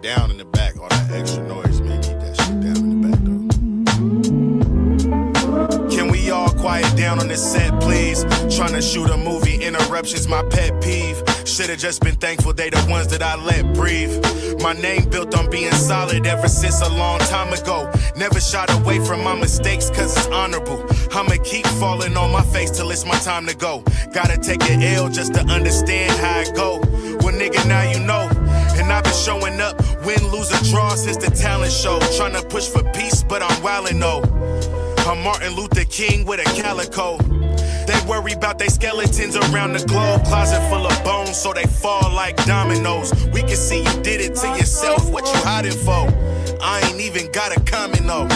Down in the back, all that extra noise, man. Keep that shit down in the back, though. Can we all quiet down on this set, please? Trying to shoot a movie, interruptions my pet peeve. Should've just been thankful they the ones that I let breathe. My name built on being solid ever since a long time ago. Never shied away from my mistakes cause it's honorable. I'ma keep falling on my face till it's my time to go. Gotta take an L just to understand how it go. Well, nigga, now you know. And I've been showing up, win, lose, or draw since the talent show. Tryna push for peace, but I'm wildin' though. I'm Martin Luther King with a calico. They worry about they skeletons around the globe. Closet full of bones, so they fall like dominoes. We can see you did it to yourself, what you hiding for? I ain't even got a comment though.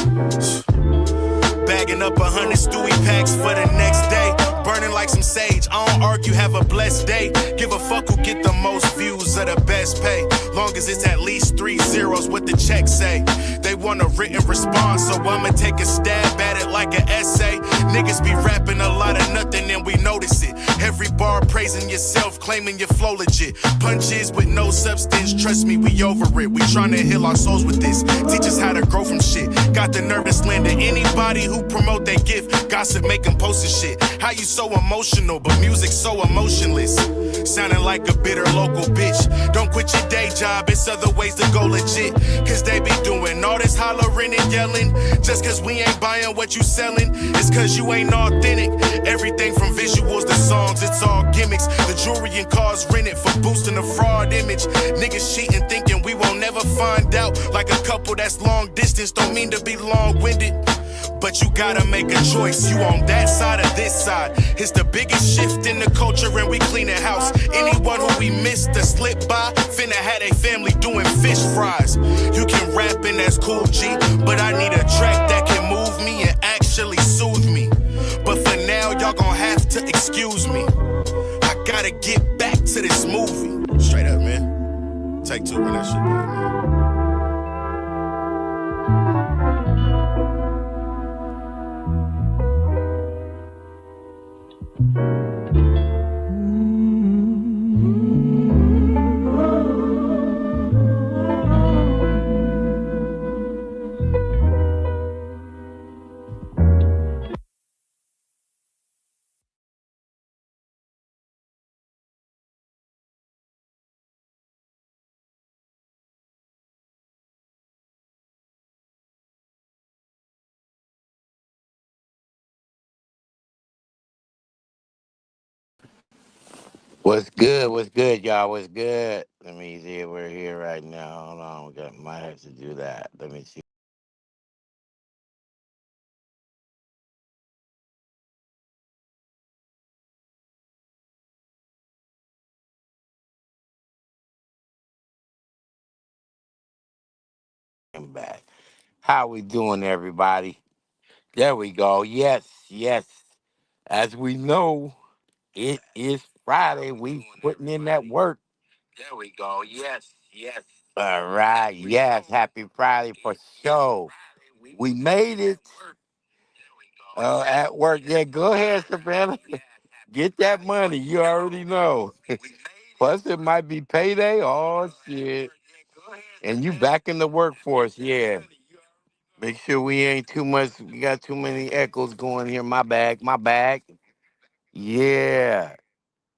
Bagging up 100 Stewie packs for the next day. Burning like some sage, I don't argue, have a blessed day. Give a fuck who get the most views or the best pay. Long as it's at least 3 zeros, what the check say. They want a written response, so I'ma take a stab at it like an essay. Niggas be rapping a lot of nothing and we notice it. Every bar praising yourself, claiming your flow legit. Punches with no substance, trust me, we over it. We tryna heal our souls with this. Teach us how to grow from shit. Got the nerve to slander anybody who promote their gift. Gossip make them post and shit. How you so emotional, but music so emotionless. Sounding like a bitter local bitch. Don't quit your day job, it's other ways to go legit. Cause they be doing all this hollering and yelling. Just cause we ain't buying what you selling, it's cause you ain't authentic. Everything from visuals to songs, it's all gimmicks. The jewelry and cars rented for boosting a fraud image. Niggas cheating thinking we won't never find out. Like a couple that's long distance, don't mean to be long-winded. But you gotta make a choice, you on that side or this side. It's the biggest shift in the culture and we cleaning house. Anyone who we missed or slipped by, finna had a family doing fish fries. You can rap and that's cool, G, but I need a track that can move me and actually soothe me. But for now, y'all gon' have to excuse me. I gotta get back to this movie. Straight up, man. Take 2, run that shit back, man. What's good? What's good, y'all? What's good? Let me see if we're here right now. Hold on, might have to do that. Let me see. back. How we doing, everybody? There we go. Yes, yes. As we know, it is Friday. We putting in that work. There we go. Yes, yes. All right. Yes. Happy Friday for sure. We made it. At work. Yeah, go ahead, Savannah. Get that money. You already know. Plus, it might be payday. Oh, shit. And you back in the workforce. Yeah. Make sure we ain't too much. We got too many echoes going here. My bag. My bag. Yeah.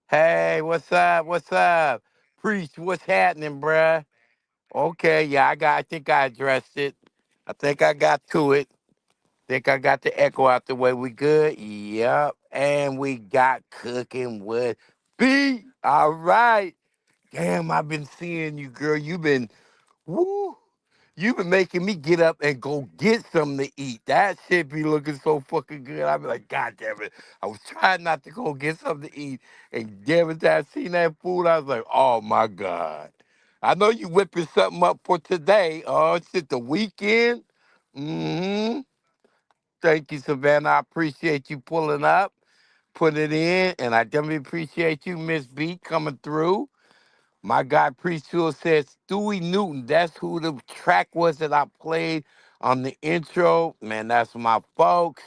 Hey, what's up? What's up? Preach, what's happening, bruh? Okay, yeah, I think I addressed it. I think I got to it. Think I got the echo out the way. We good? Yep. And we got cooking with B. All right. Damn, I've been seeing you, girl. Woo. You've been making me get up and go get something to eat. That shit be looking so fucking good. I be like, God damn it. I was trying not to go get something to eat. And damn it, I seen that food. I was like, oh my God. I know you whipping something up for today. Oh, shit, the weekend. Mm-hmm. Thank you, Savannah. I appreciate you pulling up, putting it in. And I definitely appreciate you, Miss B, coming through. My guy Preschool says Stewie Newton. That's who the track was that I played on the intro. Man, that's my folks.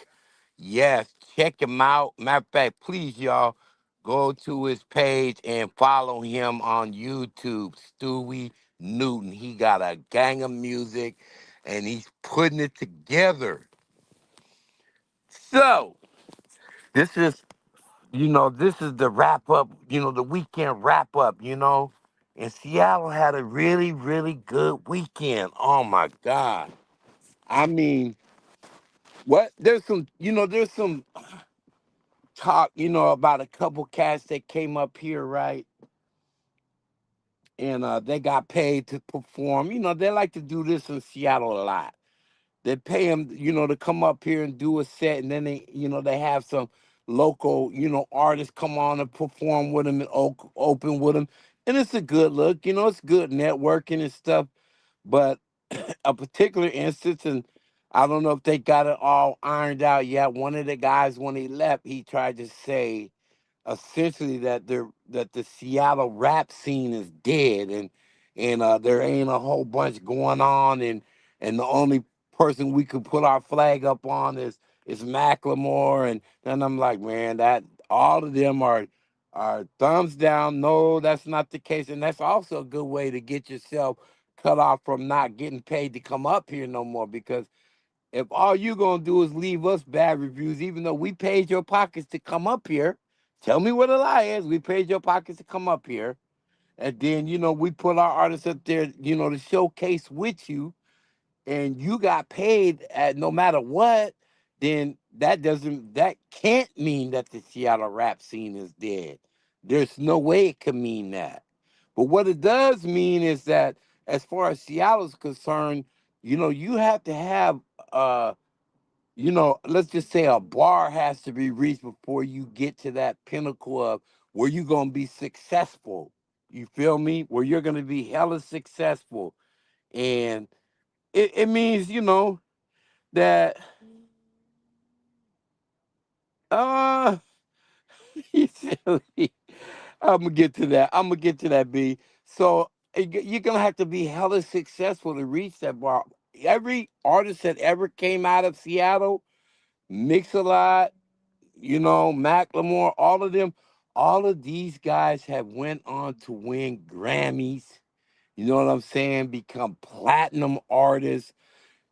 Yes, check him out. Matter of fact, please, y'all, go to his page and follow him on YouTube. Stewie Newton. He got a gang of music and he's putting it together. So, this is this is the wrap up, the weekend wrap up, And Seattle had a really, really good weekend. Oh my God. I mean, there's some talk, about a couple cats that came up here, right? And they got paid to perform. They like to do this in Seattle a lot. They pay them, to come up here and do a set, and then they have some local, artists come on and perform with them and open with them, and it's a good look, it's good networking and stuff. But a particular instance, and I don't know if they got it all ironed out yet. One of the guys, when he left, he tried to say essentially that the Seattle rap scene is dead and there ain't a whole bunch going on and the only person we could put our flag up on is Macklemore and then I'm like, man, that all of them are thumbs down. No, that's not the case. And that's also a good way to get yourself cut off from not getting paid to come up here no more because if all you gonna do is leave us bad reviews, even though we paid your pockets to come up here, tell me what the lie is. We paid your pockets to come up here, and then we put our artists up there, to showcase with you, and you got paid at no matter what. Then that can't mean that the Seattle rap scene is dead. There's no way it can mean that. But what it does mean is that as far as Seattle's concerned, you have to have let's just say a bar has to be reached before you get to that pinnacle of where you're gonna be successful. You feel me? Where you're gonna be hella successful. And it means, that uh you silly. I'm gonna get to that. I'm gonna get to that, B. So you're gonna have to be hella successful to reach that bar. Every artist that ever came out of Seattle, Mix a Lot, Macklemore, all of these guys have went on to win Grammys. You know what I'm saying? Become platinum artists.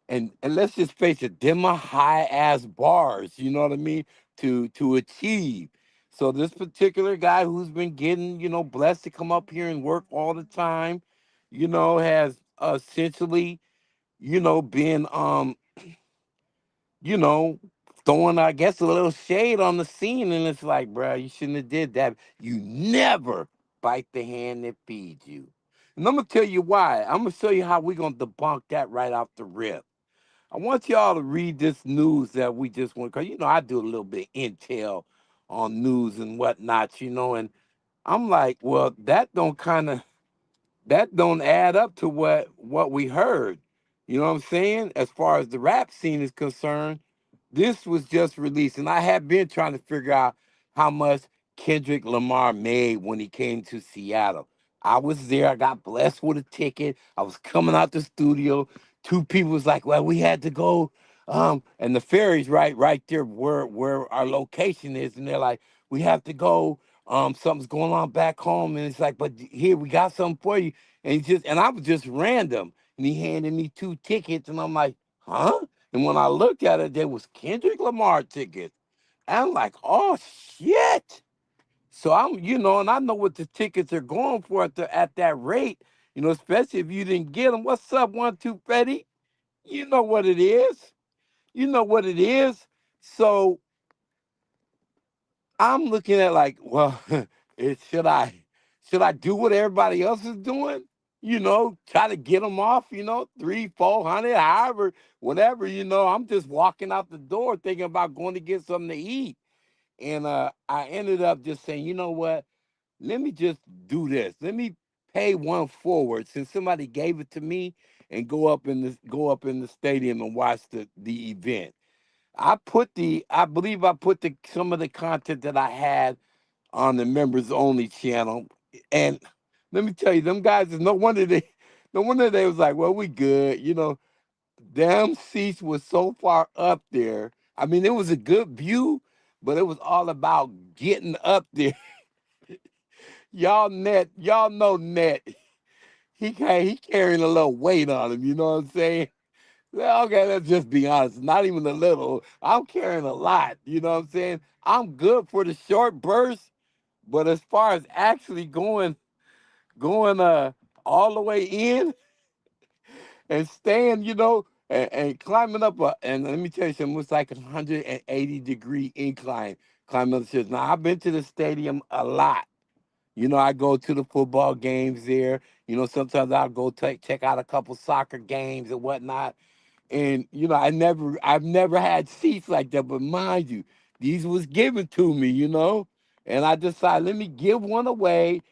And let's just face it, them are high ass bars, you know what I mean? To achieve. So this particular guy who's been getting, blessed to come up here and work all the time, has essentially, been you know, throwing, I guess, a little shade on the scene. And it's like, bro, you shouldn't have did that. You never bite the hand that feeds you. And I'm going to tell you why. I'm going to show you how we're going to debunk that right off the rip. I want y'all to read this news that we just went, because, I do a little bit of intel on news and whatnot, and I'm like, well, that don't add up to what we heard. You know what I'm saying? As far as the rap scene is concerned, this was just released, and I have been trying to figure out how much Kendrick Lamar made when he came to Seattle. I was there. I got blessed with a ticket. I was coming out the studio. Two people was like, "Well, we had to go," and the ferry's right there where our location is, and they're like, "We have to go. Something's going on back home," and it's like, "But here we got something for you." And I was just random, and he handed me two tickets, and I'm like, "Huh?" And when I looked at it, there was Kendrick Lamar tickets. And I'm like, "Oh shit!" So and I know what the tickets are going for at that rate. Especially if you didn't get them. What's up, 1-2 Fetty? You know what it is. You know what it is. So I'm looking at like, well, should I do what everybody else is doing? Try to get them off. 300, 400, however, whatever. I'm just walking out the door thinking about going to get something to eat, and I ended up just saying, you know what? Let me just do this. Let me pay one forward since somebody gave it to me, and go up in the stadium and watch the event. I believe I put some of the content that I had on the members only channel. And let me tell you, them guys is no wonder they was like, well, we good. Damn seats was so far up there. I mean, it was a good view, but it was all about getting up there. Y'all know Net. He carrying a little weight on him, you know what I'm saying? Well, okay, let's just be honest. Not even a little. I'm carrying a lot, you know what I'm saying? I'm good for the short burst, but as far as actually going all the way in and staying, and climbing up and let me tell you something, it's like a 180-degree incline climbing up the stairs. Now I've been to the stadium a lot. I go to the football games there. Sometimes I'll go check out a couple soccer games and whatnot. And I've never had seats like that. But mind you, these was given to me, and I decided, let me give one away,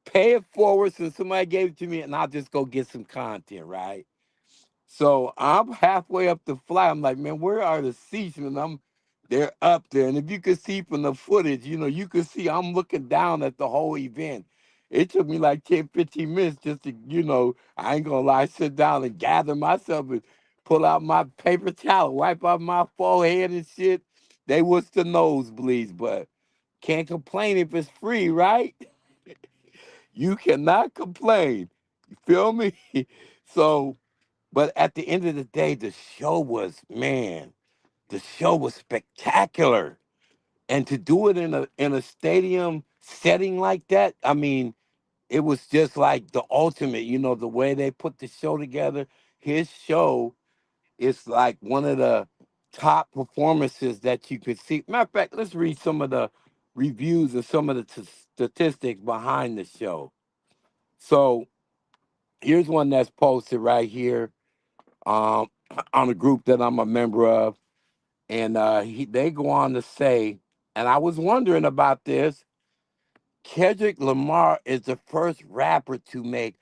pay it forward since somebody gave it to me, and I'll just go get some content, right? So I'm halfway up the flight. I'm like, man, where are the seats? And they're up there. And if you could see from the footage, you could see I'm looking down at the whole event. It took me like 10, 15 minutes just to, I ain't gonna lie, sit down and gather myself and pull out my paper towel, wipe out my forehead and shit. They was the nosebleeds, but can't complain if it's free, right? You cannot complain. You feel me? So, but at the end of the day, the show was spectacular. And to do it in a stadium setting like that, I mean, it was just like the ultimate, the way they put the show together. His show is like one of the top performances that you could see. Matter of fact, let's read some of the reviews and some of the statistics behind the show. So here's one that's posted right here, um, on a group that I'm a member of. And they go on to say, and I was wondering about this. Kendrick Lamar is the first rapper to make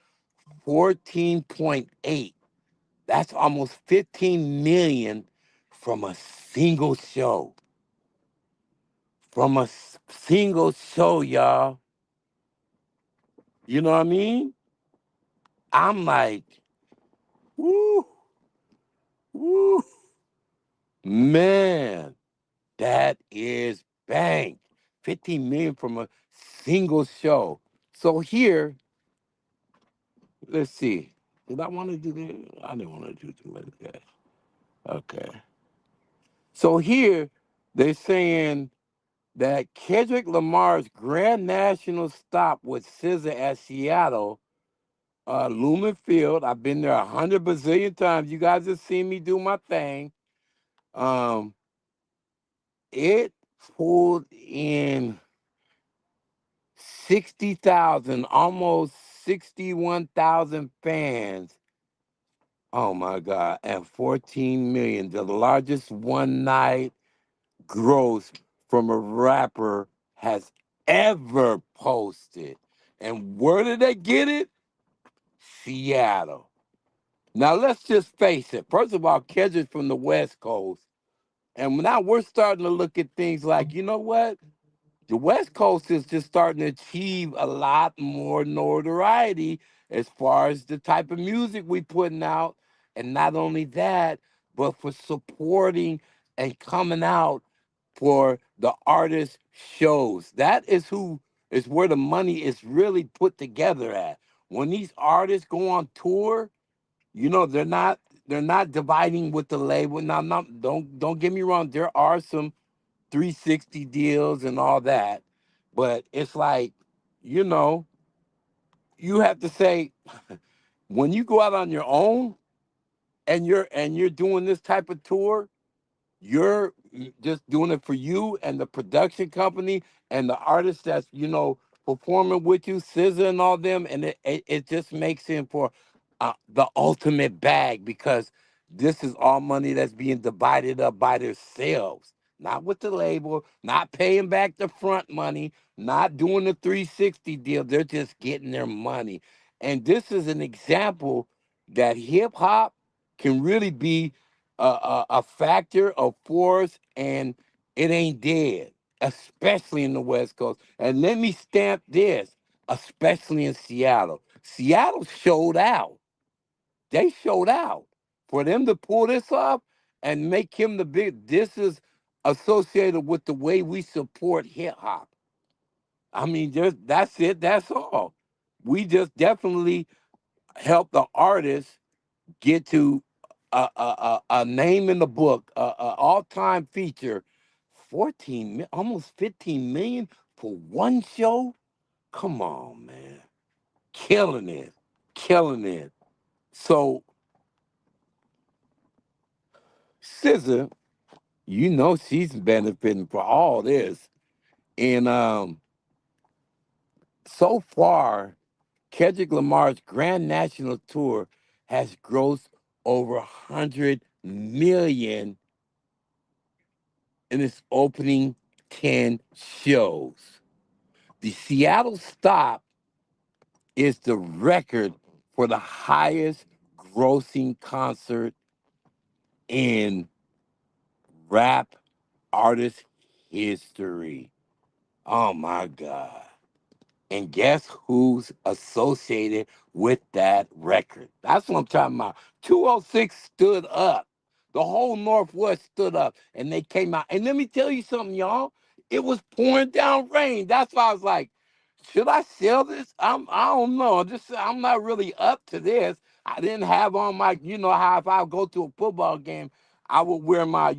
14.8. That's almost 15 million from a single show. From a single show, y'all. You know what I mean? I'm like, woo, woo, man, that is bank. 15 million from a single show. So here, let's see. Did I want to do this? I didn't want to do too much of that. Okay. So here, they're saying that Kendrick Lamar's Grand National stop with SZA at Seattle, Lumen Field. I've been there 100 bazillion times. You guys have seen me do my thing. Um, it pulled in 60,000, almost 61,000 fans. Oh my God. And 14 million, the largest one night gross from a rapper has ever posted. And where did they get it? Seattle. Now let's just face it. First of all, Kendrick's from the West Coast, and now we're starting to look at things like, you know what? The West Coast is just starting to achieve a lot more notoriety as far as the type of music we putting out, and not only that, but for supporting and coming out for the artist shows. That is who is where the money is really put together at. When these artists go on tour, they're not dividing with the label. Now, don't get me wrong. There are some 360 deals and all that. But it's like, you know, you have to say when you go out on your own and you're doing this type of tour, you're just doing it for you and the production company and the artists that's performing with you, SZA and all them, and it just makes him for the ultimate bag because this is all money that's being divided up by themselves, not with the label, not paying back the front money, not doing the 360 deal. They're just getting their money, and this is an example that hip hop can really be a factor, a force, and it ain't dead, especially in the West Coast. And let me stamp this, especially in Seattle. Seattle showed out. They showed out. For them to pull this off and make him the big, this is associated with the way we support hip hop. I mean, just that's it. That's all. We just definitely help the artists get to a name in the book, a all-time feature, almost 15 million for one show. Come on, man, killing it, killing it. So, SZA, she's benefiting for all this, and so far, Kendrick Lamar's Grand National Tour has grossed over 100 million in its opening 10 shows. The Seattle stop is the record for the highest grossing concert in rap artist history. Oh my God. And guess who's associated with that record? That's what I'm talking about. 206 stood up. The whole Northwest stood up and they came out. And let me tell you something, y'all. It was pouring down rain. That's why I was like, should I sell this? I don't know. I'm not really up to this. I didn't have on my, how if I go to a football game, I would wear my,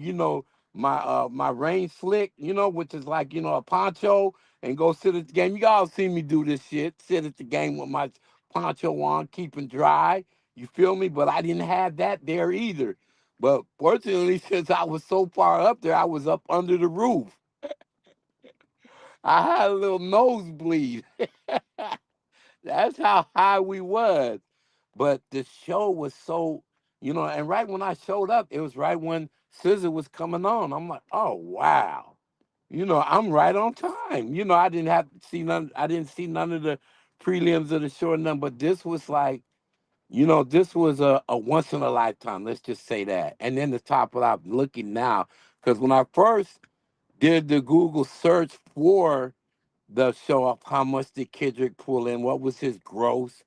my rain slick, which is like, a poncho and go sit at the game. You all see me do this shit. Sit at the game with my poncho on, keeping dry. You feel me? But I didn't have that there either. But fortunately, since I was so far up there, I was up under the roof. I had a little nosebleed. That's how high we was. But the show was so, and right when I showed up, it was right when SZA was coming on. I'm like, oh wow. I'm right on time. I didn't have to see none. I didn't see none of the prelims of the show or none. But this was like, this was a once in a lifetime. Let's just say that. And then to top it off, looking now, because when I first did the Google search for the show of how much did Kendrick pull in, what was his gross,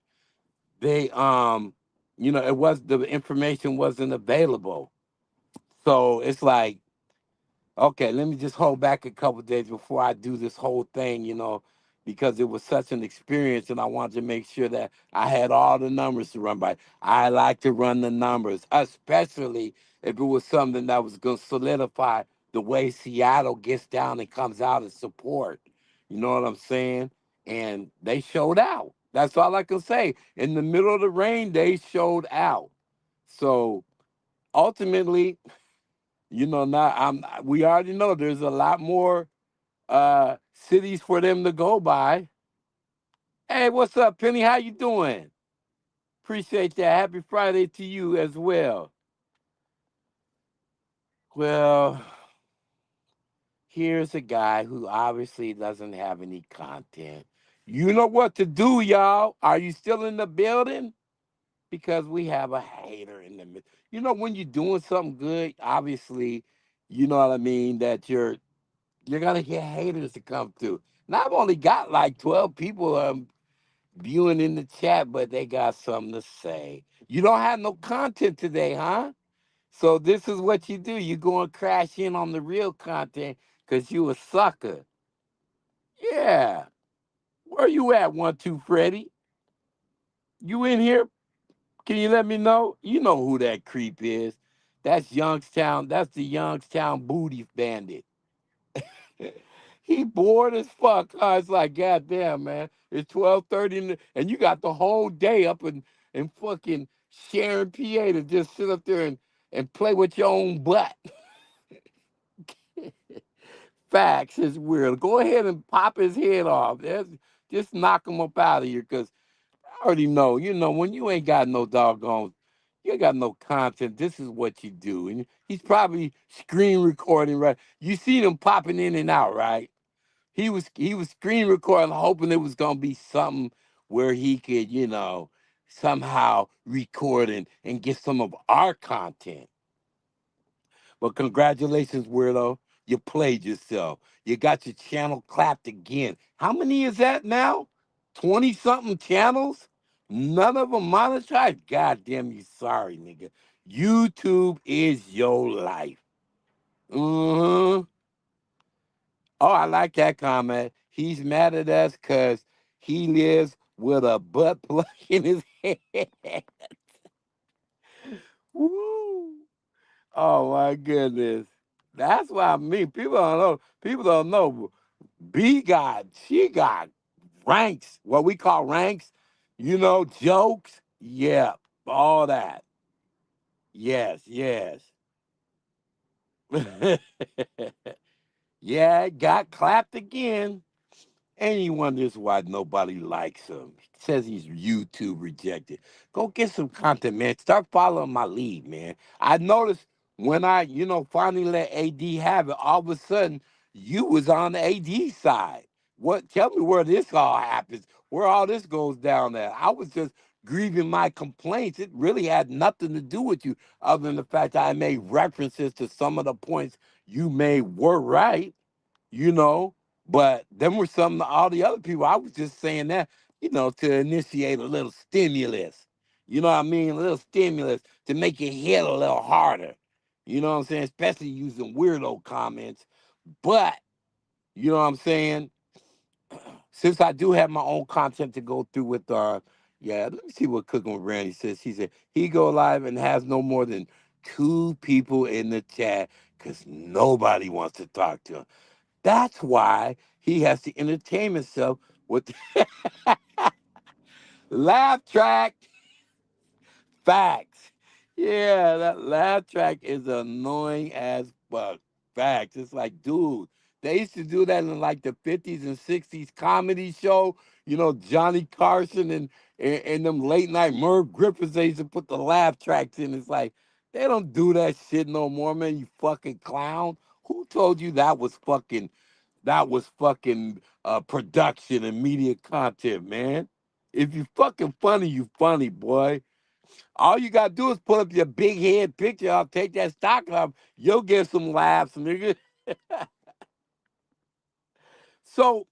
they it was the information wasn't available. So it's like, okay, let me just hold back a couple days before I do this whole thing, because it was such an experience and I wanted to make sure that I had all the numbers to run by. I like to run the numbers, especially if it was something that was going to solidify the way Seattle gets down and comes out and support. You know what I'm saying? And they showed out. That's all I can say. In the middle of the rain, they showed out. So ultimately, now we already know there's a lot more cities for them to go by. Hey, what's up, Penny? How you doing? Appreciate that. Happy Friday to you as well. Well, here's a guy who obviously doesn't have any content. You know what to do, y'all. Are you still in the building? because we have a hater in the midst. You know, when you're doing something good, obviously, you know what I mean, that you're gonna get haters to come through. Now I've only got like 12 people viewing in the chat, but they got something to say. You don't have no content today, huh? So this is what you do. You go and crash in on the real content because you a sucker. Yeah. Where you at, 1-2 Freddy? You in here? Can you let me know? You know who that creep is. That's Youngstown. That's the Youngstown booty bandit. He bored as fuck. Huh? It's like, goddamn, man. It's 12:30 and you got the whole day up in fucking Sharon, PA to just sit up there and play with your own butt. Facts is weird. Go ahead and pop his head off. Just knock him up out of here, because I already know. You know, when you ain't got no doggone, you ain't got no content, this is what you do. And he's probably screen recording, right? You see him popping in and out, right? He was screen recording, hoping it was gonna be something where he could, somehow record and get some of our content. But congratulations, weirdo. You played yourself. You got your channel clapped again. How many is that now? 20 something channels? None of them monetized? God damn you, sorry, nigga. YouTube is your life. Mm-hmm. Oh, I like that comment. He's mad at us because he lives with a butt plug in his head. Woo. Oh my goodness. That's what I mean. People don't know. People don't know. She got ranks, what we call ranks, jokes. Yeah, all that. Yes, yes. Yeah, it got clapped again. And he wonders why nobody likes him. He says he's YouTube rejected. Go get some content, man. Start following my lead, man. I noticed when I, finally let AD have it, all of a sudden you was on the AD side. What? Tell me where this all happens, where all this goes down at. I was just grieving my complaints. It really had nothing to do with you, other than the fact that I made references to some of the points you made were right, you know. But them were some of all the other people. I was just saying that, to initiate a little stimulus. You know what I mean? A little stimulus to make it hit a little harder. You know what I'm saying? Especially using weirdo comments. But, you know what I'm saying? Since I do have my own content to go through with, yeah, let me see what Cooking with Randy says. He said he go live and has no more than 2 people in the chat because nobody wants to talk to him. That's why he has to entertain himself with laugh track. Facts. Yeah, that laugh track is annoying as fuck. Facts. It's like, dude, they used to do that in like the 50s and 60s comedy show. Johnny Carson and them late night Merv Griffiths, they used to put the laugh tracks in. It's like, they don't do that shit no more, man, you fucking clown. Who told you that was fucking production and media content, man? If you fucking funny, you funny, boy. All you gotta do is put up your big head picture. I'll take that stock up. You'll get some laughs, nigga. So,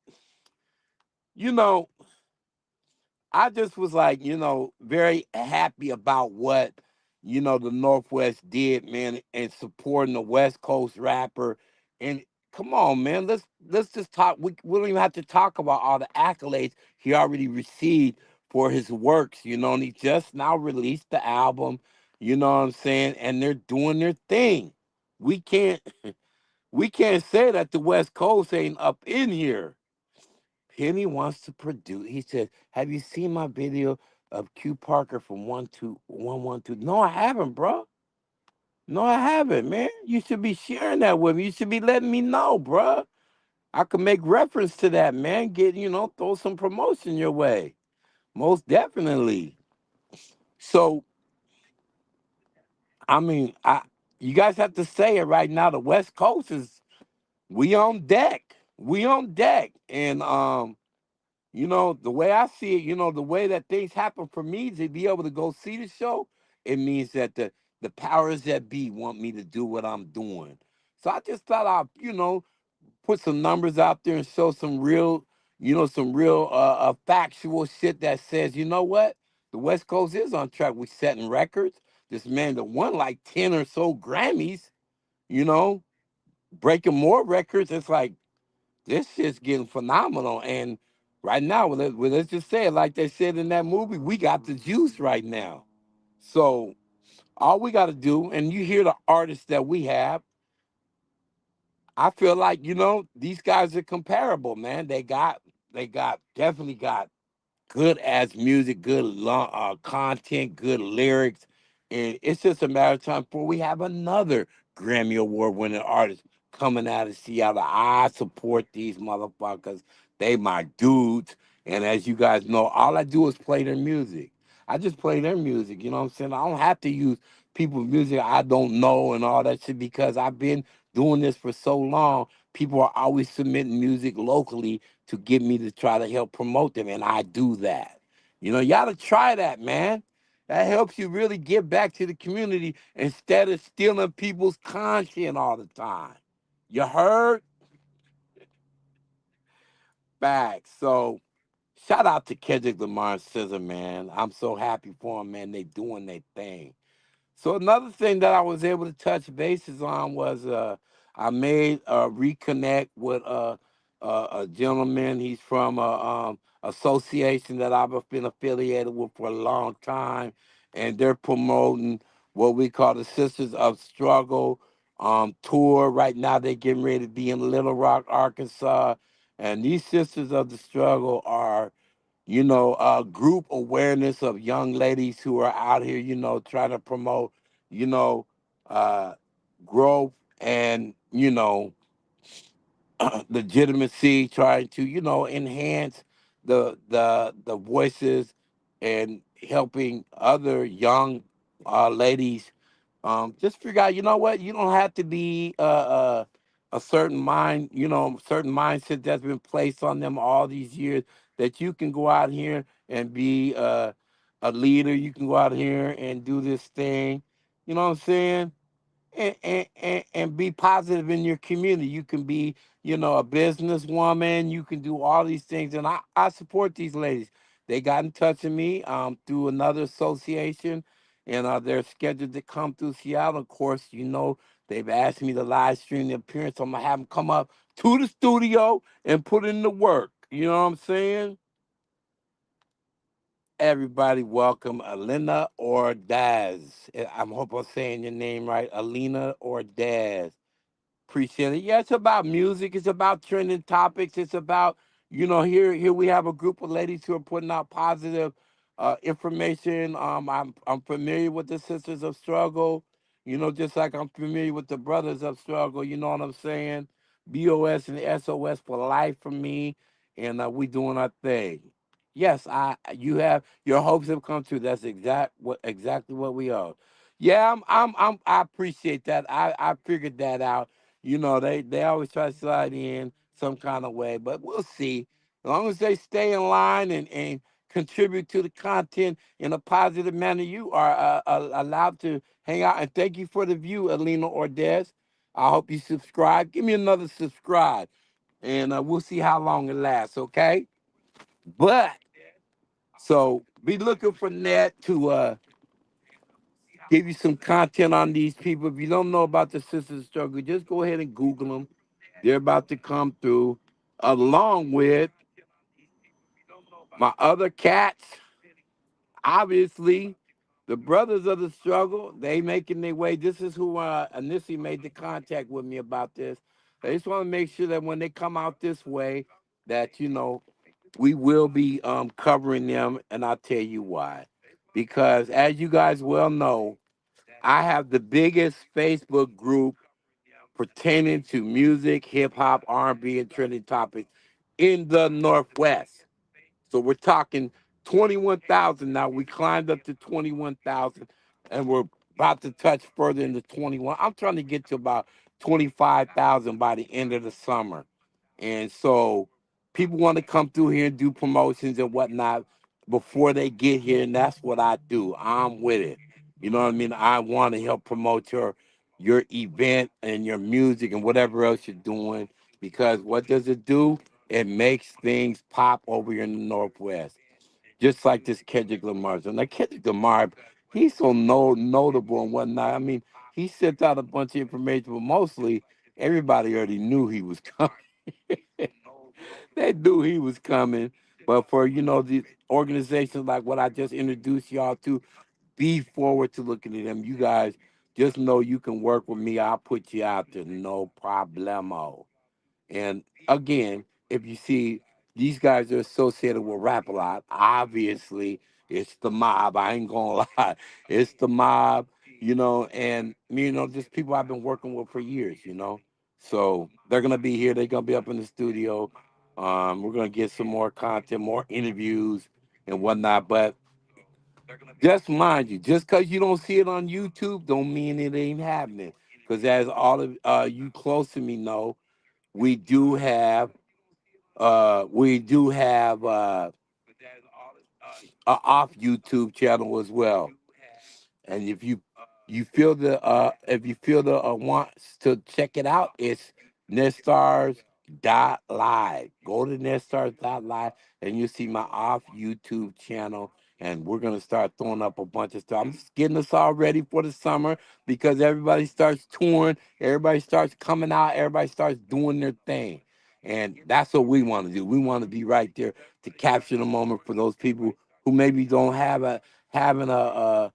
you know, I just was like, very happy about what, the Northwest did, man, and supporting the West Coast rapper. And come on, man, let's just talk. We don't even have to talk about all the accolades he already received for his works, and he just now released the album, you know what I'm saying? And they're doing their thing. We can't we can't say that the West Coast ain't up in here. Penny wants to produce. He said, "Have you seen my video of Q Parker from 12112?" No, I haven't, bro. No, I haven't, man. You should be sharing that with me. You should be letting me know, bro. I could make reference to that, man. Throw some promotion your way. Most definitely. So, I mean, you guys have to say it right now. The West Coast is we on deck. We on deck, and The way I see it, the way that things happen for me to be able to go see the show, it means that the powers that be want me to do what I'm doing. So I just thought I'd, put some numbers out there and show some real factual shit that says, you know what? The West Coast is on track. We setting records. This man that won like 10 or so Grammys, you know, breaking more records. It's like this shit's getting phenomenal. And right now, let's just say it like they said in that movie, we got the juice right now. So all we got to do, and you hear the artists that we have, I feel like, these guys are comparable, man. They definitely got good as music, good content, good lyrics, and it's just a matter of time before we have another Grammy Award winning artist coming out of Seattle. I support these motherfuckers. They my dudes, and as you guys know, all I do is play their music. I just play their music. You know what I'm saying? I don't have to use people's music I don't know and all that shit because I've been doing this for so long. People are always submitting music locally to get me to try to help promote them, and I do that. You gotta try that, man. That helps you really give back to the community instead of stealing people's content all the time. You heard? Back. So shout out to Kendrick Lamar and SZA, man. I'm so happy for them, man. They doing their thing. So another thing that I was able to touch bases on was I made a reconnect with a gentleman. He's from a association that I've been affiliated with for a long time, and they're promoting what we call the Sisters of Struggle tour. Right now, they're getting ready to be in Little Rock, Arkansas, and these Sisters of the Struggle are group awareness of young ladies who are out here, trying to promote, you know, uh, growth and, legitimacy, trying to, enhance the voices and helping other young ladies just figure out, you know what, you don't have to be a certain certain mindset that's been placed on them all these years. That you can go out here and be a leader. You can go out here and do this thing. You know what I'm saying? And be positive in your community. You can be, a businesswoman. You can do all these things, and I support these ladies. They got in touch with me through another association, and they're scheduled to come through Seattle. Of course, they've asked me to live stream the appearance. I'm gonna have them come up to the studio and put in the work. You know what I'm saying? Everybody, welcome Alina Ordaz. I hope I'm saying your name right, Alina Ordaz. Appreciate it. Yeah, it's about music. It's about trending topics. It's about, here we have a group of ladies who are putting out positive information. I'm familiar with the Sisters of Struggle, just like I'm familiar with the Brothers of Struggle. You know what I'm saying? BOS and SOS for life for me, and we doing our thing. Yes, you have your hopes have come true. That's exactly what we are. Yeah, I appreciate that. I figured that out. They always try to slide in some kind of way, but we'll see. As long as they stay in line and contribute to the content in a positive manner, you are allowed to hang out. And thank you for the view, Alina Ordez. I hope you subscribe. Give me another subscribe, and we'll see how long it lasts, okay? But, so be looking for Net to give you some content on these people. If you don't know about the Sisters Struggle, just go ahead and Google them. They're about to come through, along with my other cats. Obviously, the Brothers of the Struggle, they making their way. This is who initially made the contact with me about this. I just want to make sure that when they come out this way, that we will be covering them, and I'll tell you why. Because as you guys well know, I have the biggest Facebook group pertaining to music, hip hop, R&B, and trending topics in the Northwest. So we're talking 21,000 now. We climbed up to 21,000, and we're about to touch further into 21. I'm trying to get to about 25,000 by the end of the summer. And so people want to come through here and do promotions and whatnot before they get here, and that's what I do. I'm with it. You know what I mean? I want to help promote your event and your music and whatever else you're doing, because what does it do? It makes things pop over here in the Northwest. Just like this Kendrick Lamar. So now Kendrick Lamar, he's so notable and whatnot. I mean, he sent out a bunch of information, but mostly everybody already knew he was coming. They knew he was coming. But for, these organizations like what I just introduced y'all to, be forward to looking at them. You guys just know you can work with me. I'll put you out there, no problemo. And again, if you see these guys are associated with rap a lot, obviously it's the mob. I ain't gonna lie. It's the mob, and just people I've been working with for years. So they're gonna be here, they're gonna be up in the studio. We're gonna get some more content, more interviews and whatnot. But just mind you, just because you don't see it on YouTube, don't mean it ain't happening. Because as all of you close to me know, we do have a off YouTube channel as well. And if you feel the wants to check it out, it's netstars.live. Go to netstars.live and you see my off YouTube channel. And we're gonna start throwing up a bunch of stuff. I'm just getting us all ready for the summer because everybody starts touring, everybody starts coming out, everybody starts doing their thing. And that's what we want to do. We want to be right there to capture the moment for those people who maybe don't have having a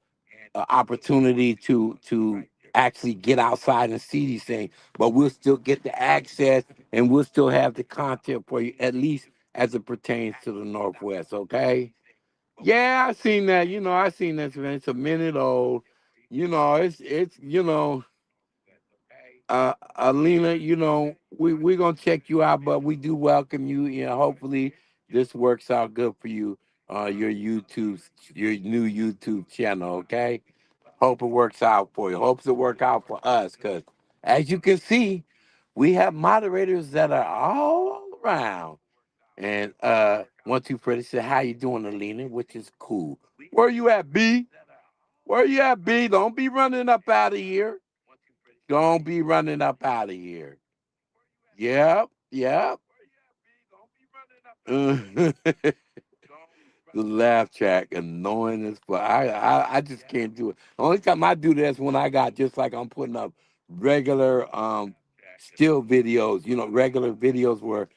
opportunity to actually get outside and see these things, but we'll still get the access and we'll still have the content for you, at least as it pertains to the Northwest. Okay? Yeah, I seen that. I seen that. Man. It's a minute old. It's Alina. We're gonna check you out, but we do welcome you. Hopefully this works out good for you. Your new YouTube channel. Okay. Hope it works out for you. Hopes it work out for us, because as you can see, we have moderators that are all around. And one, two, Freddie said, "How you doing, Alina?" Which is cool. Where you at, B? Where you at, B? Don't be running up out of here. Don't be running up out of here. Yep, yep. The laugh track annoying as fuck. I just can't do it. The only time I do this when I got just like I'm putting up regular still videos, regular videos where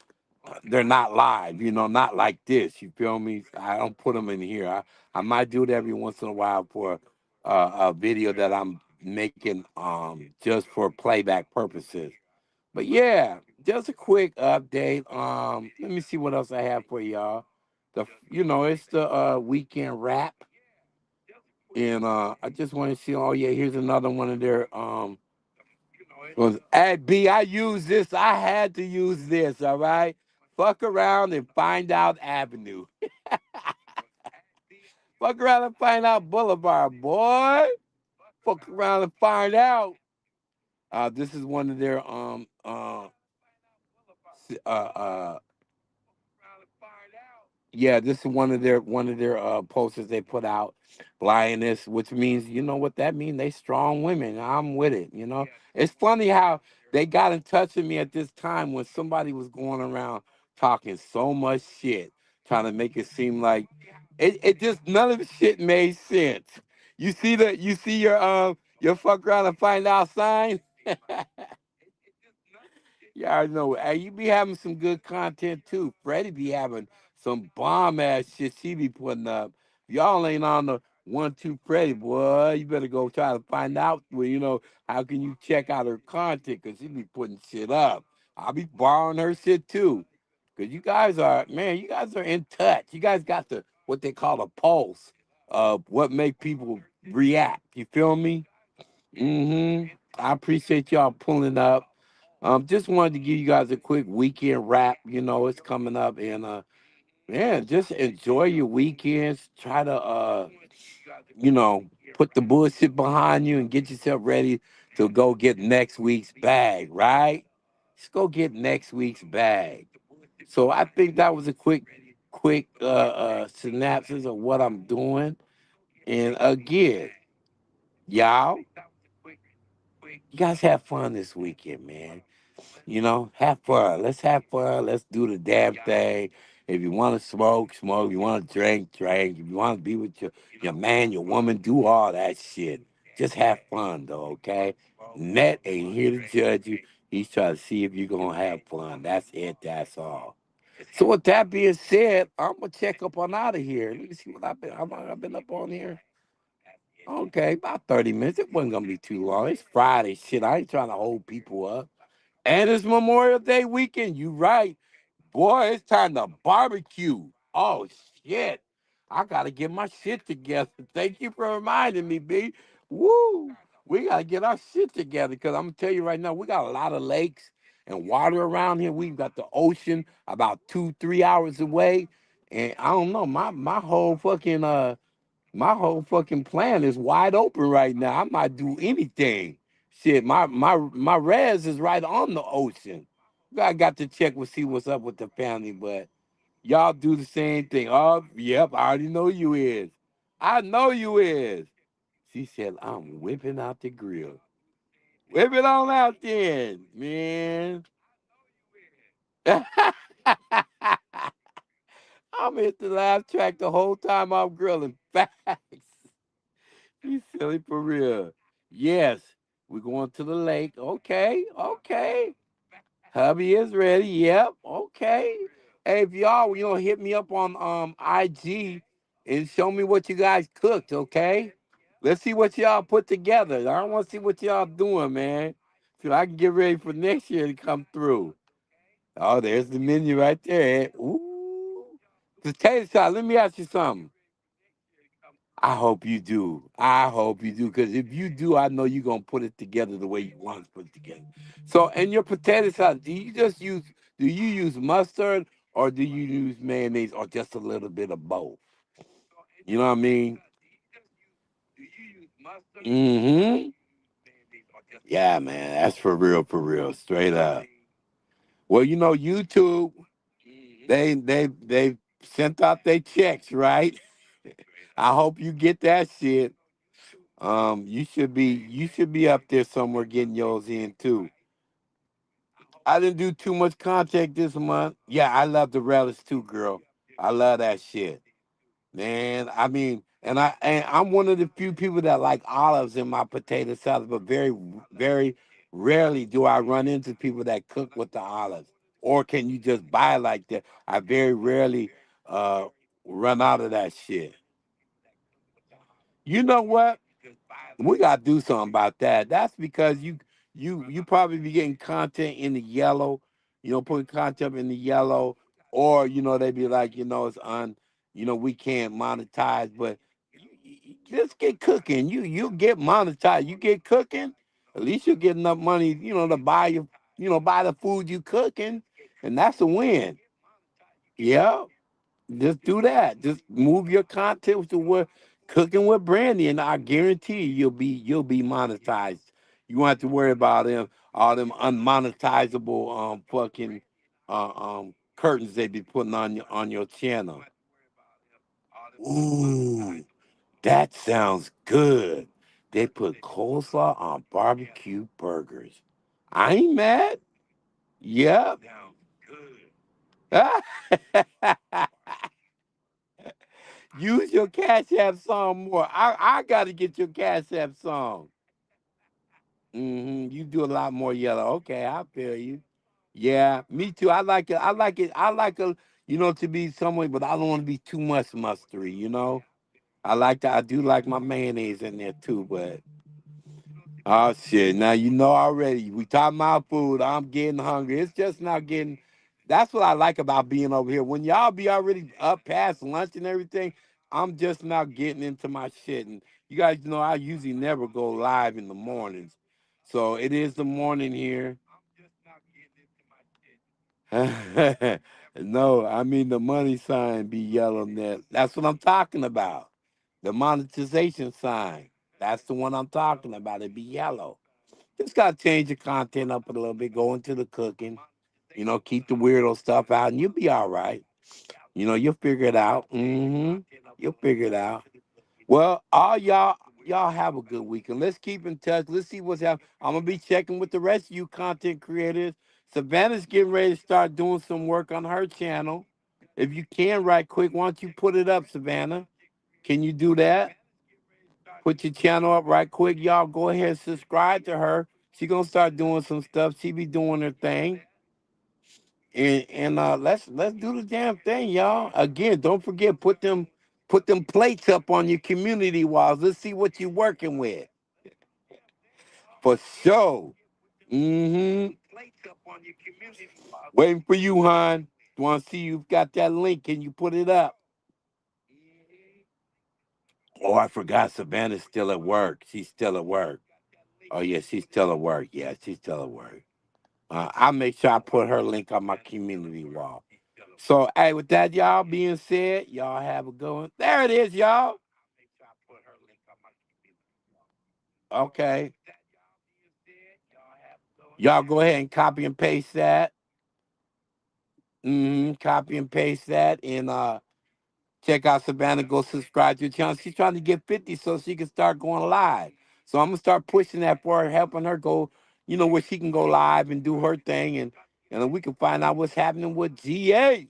they're not live, not like this. You feel me? I don't put them in here. I might do it every once in a while for a video that I'm making just for playback purposes. But yeah, just a quick update. Let me see what else I have for y'all. It's the weekend wrap, and I just want to see. Oh yeah, here's another one of their was, hey B, I use this. I had to use this. All right, fuck around and find out Avenue. Fuck around and find out Boulevard, boy. Fuck around and find out. This is one of their uh yeah, this is one of their posters they put out, lioness, which means you know what that means. They strong women. I'm with it. It's funny how they got in touch with me at this time when somebody was going around talking so much shit, trying to make it seem like it just none of the shit made sense. You see your fuck around and find out sign. Yeah, I know. Hey, you be having some good content too. Freddie be having some bomb ass shit she be putting up. Y'all ain't on the 1-2 Freddie, boy. You better go try to find out. Well, how can you check out her content? Cause she be putting shit up. I'll be borrowing her shit too. Cause you guys are in touch. You guys got the what they call a pulse of what make people react. You feel me? I appreciate y'all pulling up. Just wanted to give you guys a quick weekend wrap. It's coming up, and man, just enjoy your weekends. Try to you know, put the bullshit behind you and get yourself ready to go get next week's bag, right? Let's go get next week's bag. So I think that was a quick synopsis of what I'm doing. And again, y'all, you guys have fun this weekend, man. You know, have fun. Let's have fun. Let's do the damn thing. If you want to smoke, smoke. If you want to drink, drink. If you want to be with your man, your woman, do all that shit. Just have fun, though, okay? Net ain't here to judge you. He's trying to see if you're going to have fun. That's it. That's all. So with that being said, I'm going to check up on out of here. Let me see what how long I've been up on here. Okay, about 30 minutes. It wasn't going to be too long. It's Friday. Shit, I ain't trying to hold people up. And it's Memorial Day weekend. You right. Boy, it's time to barbecue. Oh shit. I gotta get my shit together. Thank you for reminding me, B. Woo. We gotta get our shit together because I'm gonna tell you right now, we got a lot of lakes and water around here. We've got the ocean about 2, 3 hours away. And I don't know, my whole fucking plan is wide open right now. I might do anything. Shit, my res is right on the ocean. I got to check with see what's up with the family, but y'all do the same thing. Oh, yep, I already know you is. I know you is. She said, I'm whipping out the grill. Whip it on out then, man. I'm hit the laugh track the whole time I'm grilling. Facts. You silly for real. Yes, we're going to the lake. Okay, okay. Hubby is ready. Yep. Okay. Hey, if y'all, hit me up on IG and show me what you guys cooked, okay? Let's see what y'all put together. I want to see what y'all doing, man. So I can get ready for next year to come through. Oh, there's the menu right there. Ooh. Potato salad. Let me ask you something. I hope you do. I hope you do. Because if you do, I know you're gonna put it together the way you want to put it together. So in your potato salad, do you use mustard or do you use mayonnaise or just a little bit of both? You know what I mean? Mm-hmm. Yeah, man. That's for real, straight up. Well, YouTube, they sent out their checks, right? I hope you get that shit. You should be up there somewhere getting yours in too. I didn't do too much contact this month. Yeah, I love the relish too, girl. I love that shit, man. I mean, and I'm one of the few people that like olives in my potato salad, but very very rarely do I run into people that cook with the olives. Or can you just buy it like that? I very rarely uh run out of that shit. You know what? We gotta do something about that. That's because you probably be getting content in the yellow, putting content in the yellow, or they be like, it's we can't monetize, but just get cooking. You get monetized. You get cooking, at least you get enough money, to buy buy the food you cooking, and that's a win. Yeah. Just do that. Just move your content to what cooking with Brandy, and I guarantee you'll be monetized. You won't have to worry about them all them unmonetizable fucking curtains they be putting on your channel. Ooh, that sounds good. They put coleslaw on barbecue burgers. I ain't mad. Yep. Use your Cash App song more. I got to get your Cash App song. You do a lot more yellow. Okay, I feel you. Yeah, me too. I like it. I like it. I like a to be somewhere, but I don't want to be too much mustardy. I like that. I do like my mayonnaise in there too, but oh shit! Now you know already. We talking about food. I'm getting hungry. It's just not getting. That's what I like about being over here. When y'all be already up past lunch and everything, I'm just now getting into my shit. And you guys know I usually never go live in the mornings, so it is the morning here. No, I mean the money sign be yellow there. That's what I'm talking about. The monetization sign. That's the one I'm talking about. It be yellow. Just gotta change the content up a little bit, go into the cooking. You know, keep the weirdo stuff out, and you'll be all right. You know, you'll figure it out. You'll figure it out. Well, all y'all have a good weekend. Let's keep in touch. Let's see what's happening. I'm gonna be checking with the rest of you content creators. Savannah's getting ready to start doing some work on her channel. If you can, right quick, why don't you put it up, Savannah? Can you do that? Put your channel up right quick. Y'all go ahead and subscribe to her. She gonna start doing some stuff. She be doing her thing. And let's do the damn thing, y'all. Again, don't forget, put them plates up on your community walls. Let's see what you're working with. For sure. Mm-hmm. Waiting for you, hon. Want to see you've got that link. Can you put it up? Oh, I forgot Savannah's still at work. She's still at work. Oh, yeah, she's still at work. Yeah, she's still at work. I'll make sure I put her link on my community wall. So, hey, with that, y'all being said, y'all have a good one. There it is, y'all. Okay. Y'all go ahead and copy and paste that. Copy and paste that. And check out Savannah. Go subscribe to your channel. She's trying to get 50 so she can start going live. So I'm going to start pushing that for her, helping her go, where she can go live and do her thing. And we can find out what's happening with GA,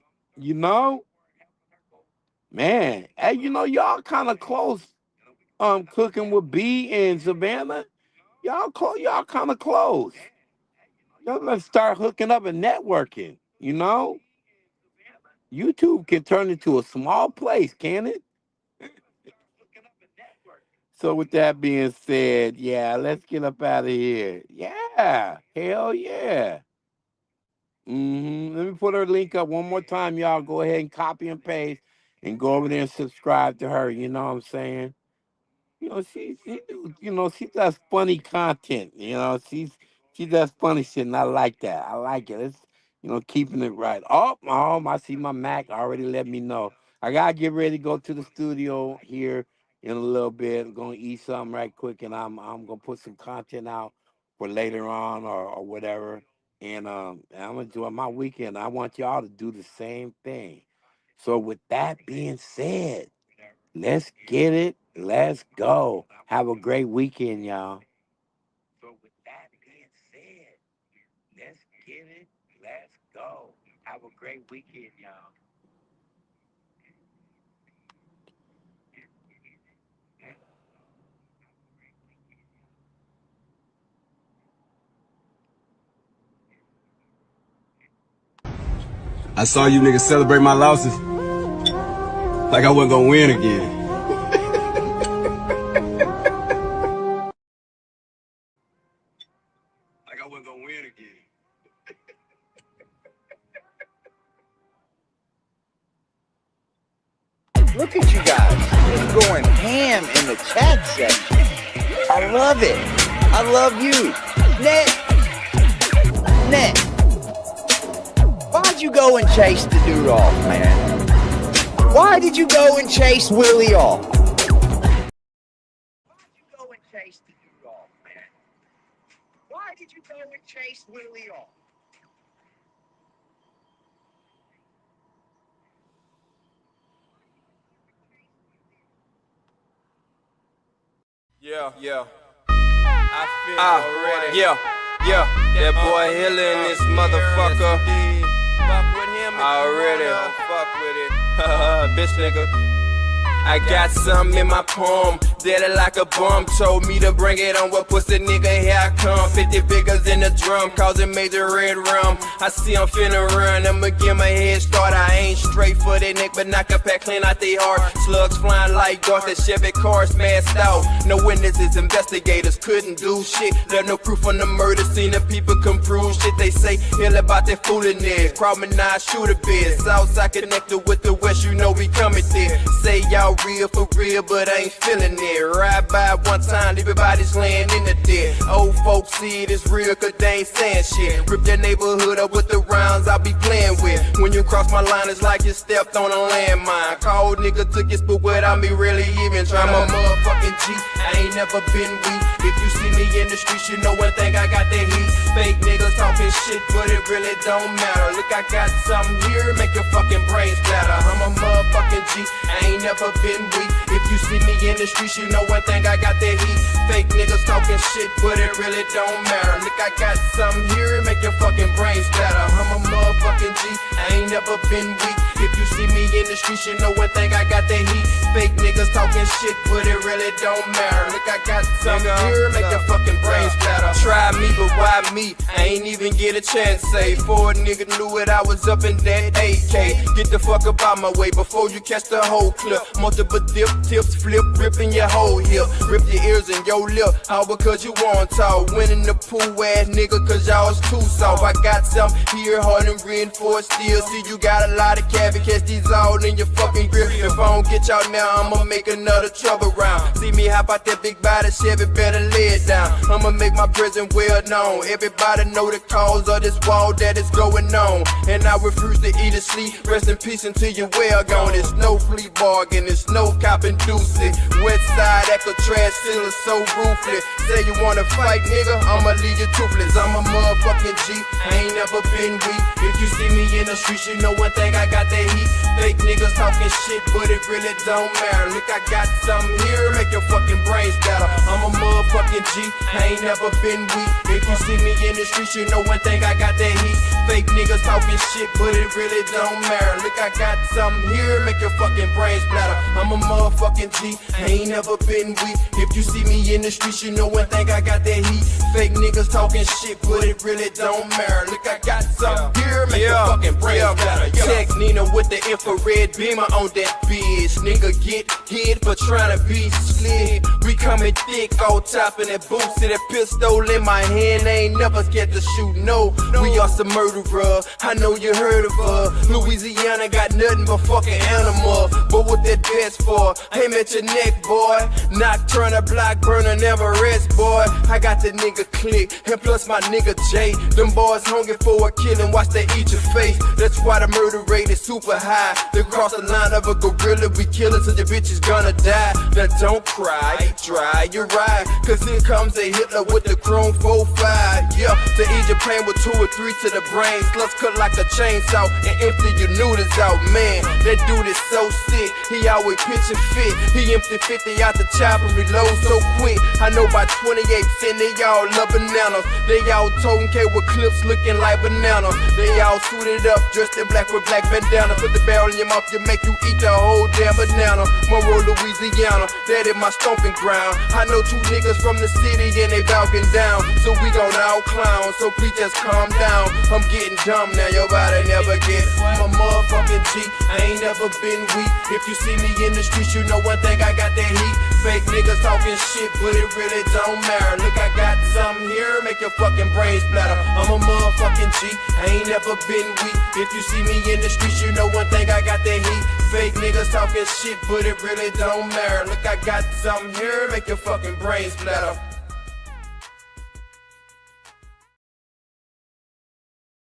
Man, hey, y'all kind of close cooking with B and Savannah. Y'all kind of close. Y'all let's start hooking up and networking, YouTube can turn into a small place, can it? So with that being said, yeah, let's get up out of here. Yeah, hell yeah. Let me put her link up one more time, y'all. Go ahead and copy and paste and go over there and subscribe to her. You know what I'm saying? She does funny content. She does funny shit, and I like that. I like it. It's keeping it right. Oh, I see my Mac already let me know. I gotta get ready to go to the studio here in a little bit. I'm gonna eat something right quick, and I'm gonna put some content out for later on or whatever. And I'm enjoying my weekend. I want y'all to do the same thing. So with that being said, let's get it. Let's go. Have a great weekend, y'all. So with that being said, let's get it. Let's go. Have a great weekend, y'all. I saw you niggas celebrate my losses like I wasn't gonna win again. Like I wasn't gonna win again. Look at you guys, just going ham in the chat section. I love it. I love you. Net. Why'd you go and chase the dude off, man? Why did you go and chase Willie off? Why'd you go and chase the dude off, man? Why did you go and chase Willie off? Yeah. I feel already. Yeah. That boy Hiller in this motherfucker. Fuck with him already. Don't fuck with it. Bitch nigga. I got something in my palm, dead like a bomb. Told me to bring it on, what pussy nigga, here I come. 50 figures in the drum, causing major red rum. I see I'm finna run, I'ma give my head start. I ain't straight for that neck, but knock a pack clean out they heart. Slugs flying like darts, that Chevy car smashed out. No witnesses, investigators couldn't do shit. There's no proof on the murder scene, the people can prove shit. They say hell about that foolishness. Crowd and I shoot a bit. Southside connected with the west, you know we coming there. Say y'all real for real, but I ain't feeling it. Ride by one time, everybody's laying in the dead. Old folks see it as real, cause they ain't saying shit. Rip their neighborhood up with the rounds I be playing with. When you cross my line, it's like you stepped on a landmine. Cold nigga took his spot without me really even trying. I'm a motherfucking G, I ain't never been weak. If you see me in the streets, you know one thing, I got that heat. Fake niggas talking shit, but it really really don't matter. Look, I got something here, make your fucking brains splatter. I'm a motherfucking G, I ain't never been weak. If you see me in the streets, you know one thing, I got that heat. Fake niggas talking shit, but it really don't matter. Look, I got something here, make your fucking brains splatter. I'm a motherfucking G, I ain't never been weak. If you see me in the streets, you know one thing, I got that heat. Fake niggas talking shit, but it really don't matter. Look, I got something here, make your fucking brains splatter. Try me, but why me? I ain't even get a chance, say. For a nigga knew it, I was up in that 8K. Get the fuck up out my way before you catch the whole clip. Multiple dip, tips, flip, ripping your whole hip. Rip your ears and your lip, all because you want talk. Winning the pool ass nigga, cause y'all's too soft. I got some here, hard and reinforced steel. See, you got a lot of cabbage, catch these all in your fucking grip. If I don't get y'all now, I'ma make another trouble round. See me hop out that big body Chevy, better lay it down. I'ma make my prison well known. Everybody know the cause of this war that is going on. And I refuse to eat or sleep. Rest in peace until you're well gone. It's no flea bargain, it's no cop inducing. West side Alcatraz still is so ruthless. Say you wanna fight, nigga, I'ma leave you toothless. I'm a motherfucking G, I ain't never been weak. If you see me in the streets, you know one thing, I got that heat. Fake niggas talking shit, but it really don't matter. Look, I got something here, make your fucking brains scatter. I'm a motherfucking G, I ain't never been weak. If you see me in the streets, you know one thing, I got that heat. Fake niggas talking shit, but it really don't matter. Look, I got something here, make your fucking brains splatter. I'm a motherfucking G, I ain't never been weak. If you see me in the streets, you know one thing, I got that heat. Fake niggas talking shit, but it really don't matter. Look, I got something here, make your fucking brains splatter. Check Nina with the infrared beamer on that bitch. Nigga get hit for trying to be slick. We coming thick, all top in that boots and that pistol in my hand. I ain't never scared to shoot, no. We are some murderer, I know you heard of her. Louisiana got nothing but fucking animal. But what that vest for? Aim at your neck, boy. Nocturnal, block burner, never rest, boy. I got the nigga click, and plus my nigga Jay. Them boys hungry for a killing, watch they eat your face. That's why the murder rate is super high. They cross the line of a gorilla, we kill it, so your bitch is gonna die. Now don't cry, dry your ride, cause here comes a Hitler with the chrome 4-5. Yeah, to ease your pain with 2 or 3 to the brain. Sluts cut like a chainsaw and empty your noodles out, man. That dude is so sick, he always pitching fit. He empty 50 out the chopper, reload so quick. I know by 28% they all love bananas. They all toting K with clips looking like banana. They all suited up, dressed in black with black bandana. Put the barrel in your mouth, you make you eat the whole damn banana. Monroe, Louisiana, that is my stomping ground. I know 2 niggas from the city and they valking down. So we gon' out clown, so please just calm down. I'm getting dumb now, your body never get. I'm a motherfucking G, I ain't never been weak. If you see me in the streets, you know one thing, I got that heat. Fake niggas talking shit, but it really don't matter. Look, I got something here, make your fucking brains splatter. I'm a motherfucking G, I ain't never been weak. If you see me in the streets, you know one thing, I got that heat. Fake niggas talking shit, but it really don't matter. Look, I got something here, make your fucking brains splatter.